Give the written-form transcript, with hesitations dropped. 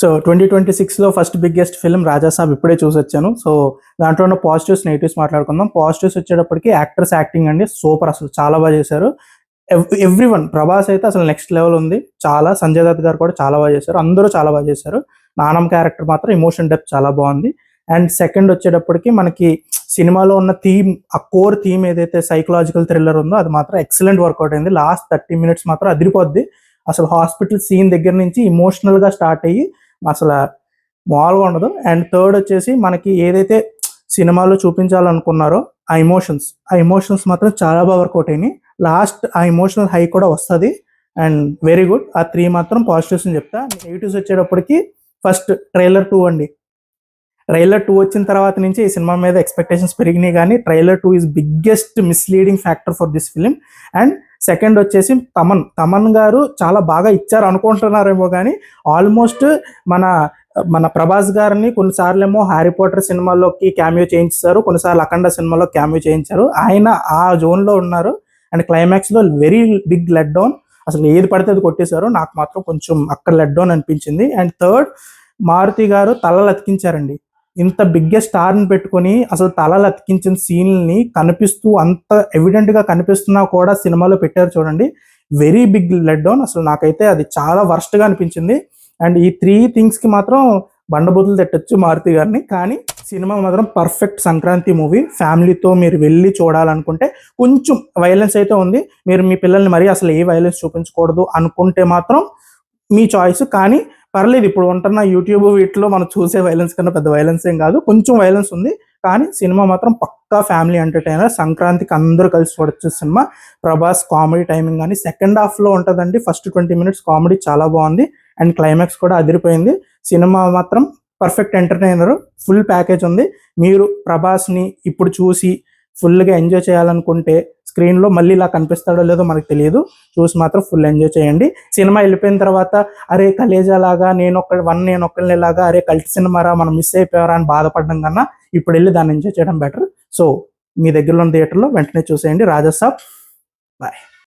So 2026లో first biggest film Rajasaab ఇప్పుడే చూసొచ్చాను. సో దాంట్లో ఉన్న పాజిటివ్స్ నెగిటివ్స్ మాట్లాడుకుందాం. పాజిటివ్స్ వచ్చేటప్పటికి యాక్టర్స్ యాక్టింగ్ అండి సూపర్, అసలు చాలా బాగా చేశారు. ఎవ్రీవన్, ప్రభాస్ అయితే అసలు నెక్స్ట్ లెవెల్ ఉంది చాలా. సంజయ్ దత్ గారు కూడా చాలా బాగా చేశారు, అందరూ చాలా బాగా చేశారు. నానమ్ క్యారెక్టర్ మాత్రం ఎమోషన్ డెప్త్ చాలా బాగుంది. అండ్ సెకండ్ వచ్చేటప్పటికి మనకి సినిమాలో ఉన్న థీమ్, ఆ కోర్ థీమ్ ఏదైతే సైకలాజికల్ థ్రిల్లర్ ఉందో అది మాత్రం ఎక్సలెంట్ వర్కౌట్ అయింది. లాస్ట్ 30 minutes మాత్రం అదిరిపోద్ది. అసలు హాస్పిటల్ సీన్ దగ్గర నుంచి ఇమోషనల్ గా స్టార్ట్ అయ్యి అసలు మామూలుగా ఉండదు. అండ్ థర్డ్ వచ్చేసి మనకి ఏదైతే సినిమాలో చూపించాలనుకున్నారో ఆ ఎమోషన్స్ మాత్రం చాలా బాగా వర్కౌట్ అయినాయి. లాస్ట్ ఆ ఎమోషనల్ హై కూడా వస్తుంది. And very good. ఆ 3 మాత్రం పాజిటివ్స్ అని చెప్తా. నెగిటివ్స్ వచ్చేటప్పటికి ఫస్ట్ ట్రైలర్ 2 అండి. ట్రైలర్ 2 వచ్చిన తర్వాత నుంచి ఈ సినిమా మీద ఎక్స్పెక్టేషన్స్ పెరిగినాయి, కానీ trailer 2 is biggest misleading factor for this film. And second వచ్చేసి తమన్ గారు చాలా బాగా ఇచ్చారు అనుకుంటున్నారేమో, కానీ ఆల్మోస్ట్ మన ప్రభాస్ గారిని కొన్నిసార్లు ఏమో హ్యారీ పాటర్ సినిమాలోకి క్యామియో చేయించారు, కొన్నిసార్లు అఖండ సినిమాలో క్యామియో చేయించారు. ఆయన ఆ జోన్లో ఉన్నారు. అండ్ క్లైమాక్స్లో వెరీ బిగ్ లెట్ డౌన్, అసలు ఏది పడితే అది కొట్టేశారు. నాకు మాత్రం కొంచెం అక్కడ లెట్ డౌన్ అనిపించింది. అండ్ థర్డ్, మారుతి గారు తలలు అతికించారండి. ఇంత బిగ్గెస్ట్ స్టార్ని పెట్టుకొని అసలు తలలు అతికించిన సీన్ని కనిపిస్తూ అంత ఎవిడెంట్గా కనిపిస్తున్నా కూడా సినిమాలో పెట్టారు చూడండి. Very big let down. అసలు నాకైతే అది చాలా వర్స్ట్గా అనిపించింది. అండ్ ఈ 3 థింగ్స్కి మాత్రం బండబూతులు తిట్టచ్చు మారుతి గారిని. కానీ సినిమా మాత్రం పర్ఫెక్ట్ సంక్రాంతి మూవీ. ఫ్యామిలీతో మీరు వెళ్ళి చూడాలనుకుంటే, కొంచెం వైలెన్స్ అయితే ఉంది, మీరు మీ పిల్లల్ని మరీ అసలు ఏ వైలెన్స్ చూపించకూడదు అనుకుంటే మాత్రం మీ చాయిస్. కానీ పర్లేదు, ఇప్పుడు ఉంటున్న యూట్యూబ్ వీటిలో మనం చూసే వైలెన్స్ కన్నా పెద్ద వైలెన్స్ ఏం కాదు, కొంచెం వైలెన్స్ ఉంది. కానీ సినిమా మాత్రం పక్కా ఫ్యామిలీ ఎంటర్టైనర్. సంక్రాంతికి అందరూ కలిసి చూడొచ్చు సినిమా. ప్రభాస్ కామెడీ టైమింగ్ కానీ సెకండ్ హాఫ్లో ఉంటుందండి. ఫస్ట్ 20 minutes కామెడీ చాలా బాగుంది. అండ్ క్లైమాక్స్ కూడా అదిరిపోయింది. సినిమా మాత్రం పర్ఫెక్ట్ ఎంటర్టైనర్, ఫుల్ ప్యాకేజ్ ఉంది. మీరు ప్రభాస్ని ఇప్పుడు చూసి ఫుల్గా ఎంజాయ్ చేయాలనుకుంటే, స్క్రీన్లో మళ్ళీ ఇలా కనిపిస్తాడో లేదో మనకు తెలియదు, చూసి మాత్రం ఫుల్ ఎంజాయ్ చేయండి. సినిమా వెళ్ళిపోయిన తర్వాత అరే కలేజా లాగా నేను ఒక్కళ్ళని లాగా అరే కల్ట్ సినిమారా మనం మిస్ అయిపోయారా అని బాధపడడం కన్నా ఇప్పుడు వెళ్ళి దాన్ని ఎంజాయ్ చేయడం బెటర్. సో మీ దగ్గరలో ఉన్న థియేటర్లో వెంటనే చూసేయండి రాజాసాబ్. బాయ్.